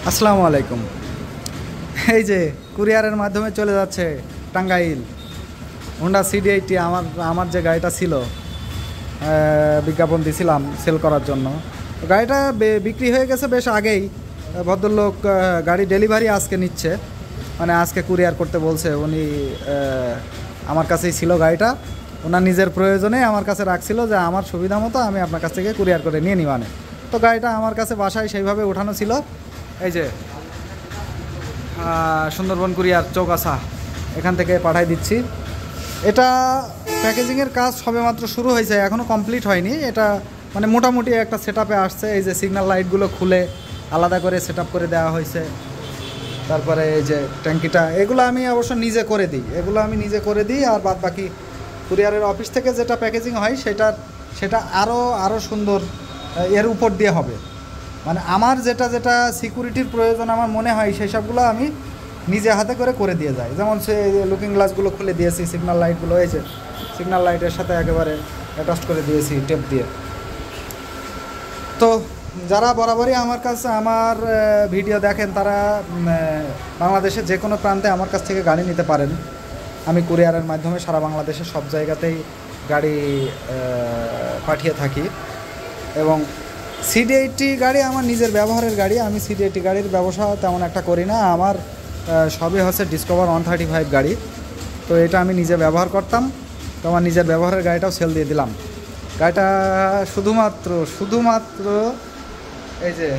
আসসালামু আলাইকুম। এই যে কুরিয়ারের মাধ্যমে চলে যাচ্ছে টাঙ্গাইল হোন্ডা সিডি80। আমার যে গাড়িটা ছিল, বিজ্ঞাপন দিছিলাম সেল করার জন্য, গাড়িটা বিক্রি হয়ে গেছে বেশ আগেই। ভদ্রলোক গাড়ি ডেলিভারি আজকে নিচ্ছে, মানে আজকে কুরিয়ার করতে বলছে। উনি আমার কাছেই ছিল গাড়িটা, ওনার নিজের প্রয়োজনে আমার কাছে রাখছিল যে আমার সুবিধা মতো আমি আপনার কাছ থেকে কুরিয়ার করে নিয়ে নিবানে। তো গাড়িটা আমার কাছে বাসায় সেইভাবে ওঠানো ছিল। এই যে সুন্দরবন কুরিয়ার চৌগাছা, এখান থেকে পাঠাই দিচ্ছি। এটা প্যাকেজিংয়ের কাজ সবেমাত্র শুরু হয়েছে, এখনও কমপ্লিট হয়নি। এটা মানে মোটামুটি একটা সেটআপে আসছে। এই যে সিগন্যাল লাইটগুলো খুলে আলাদা করে সেটআপ করে দেওয়া হয়েছে। তারপরে এই যে ট্যাঙ্কিটা, এগুলো আমি অবশ্য নিজে করে দিই। আর বাদ বাকি কুরিয়ারের অফিস থেকে যেটা প্যাকেজিং হয় সেটা আরও সুন্দর এর উপর দিয়ে হবে। মানে আমার যেটা সিকিউরিটির প্রয়োজন আমার মনে হয় সেই সবগুলো আমি নিজে হাতে করে দিয়ে যাই। যেমন সে লুকিং গ্লাসগুলো খুলে দিয়েছি, সিগন্যাল লাইটগুলো এই যে সিগন্যাল লাইটের সাথে একেবারে অ্যাটাচ করে দিয়েছি টেপ দিয়ে। তো যারা বরাবরই আমার ভিডিও দেখেন, তারা বাংলাদেশের যে কোনো প্রান্তে আমার কাছ থেকে গাড়ি নিতে পারেন। আমি কুরিয়ারের মাধ্যমে সারা বাংলাদেশের সব জায়গাতেই গাড়ি পাঠিয়ে থাকি। এবং সিডি80 গাড়ি আমার নিজের ব্যবহারের গাড়ি। আমি সিডি80 গাড়ির ব্যবসা তেমন একটা করি না। আমার সবই হচ্ছে ডিসকভার 135 গাড়ি। তো এটা আমি নিজে ব্যবহার করতাম, তো আমার নিজের ব্যবহারের গাড়িটাও সেল দিয়ে দিলাম। গাড়িটা শুধুমাত্র এই যে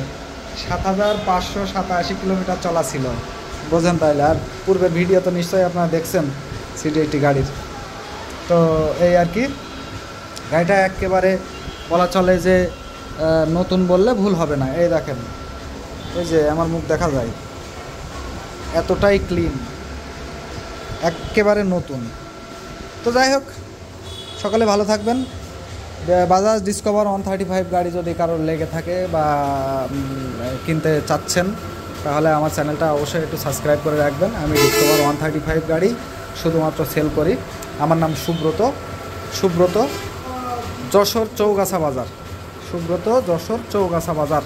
7587 কিলোমিটার চলা ছিল, বোঝেন তাইলে। আর পূর্বের ভিডিও তো নিশ্চয়ই আপনারা দেখছেন সিডি80 গাড়ির। তো এই আর কি, গাড়িটা একেবারে বলা চলে যে নতুন বললে ভুল হবে না। এই দেখেন, এই যে আমার মুখ দেখা যায়, এতটাই ক্লিন, একেবারে নতুন। তো যাই হোক, সকালে ভালো থাকবেন। বাজাজ ডিসকভার 135 গাড়ি যদি কারোর লেগে থাকে বা কিনতে চাচ্ছেন, তাহলে আমার চ্যানেলটা অবশ্যই একটু সাবস্ক্রাইব করে রাখবেন। আমি ডিসকভার 135 গাড়ি শুধুমাত্র সেল করি। আমার নাম সুব্রত, যশোর চৌগাছা বাজার। যশোর চৌগাছা বাজার।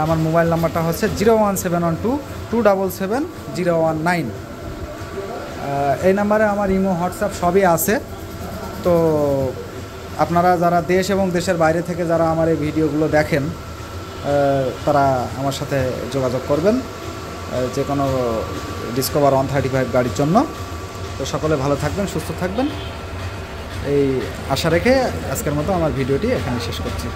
আমার মোবাইল নাম্বারটা হচ্ছে 01712277019। এই নাম্বারে আমার ইমো, হোয়াটসঅ্যাপ সবই আছে। তো আপনারা যারা দেশ এবং দেশের বাইরে থেকে যারা আমার এই ভিডিওগুলো দেখেন, তারা আমার সাথে যোগাযোগ করবেন যে কোনো ডিসকভার 135 গাড়ির জন্য। তো সকলে ভালো থাকবেন, সুস্থ থাকবেন, এই আশা রেখে আজকের মতো আমার ভিডিওটি এখানে শেষ করছি।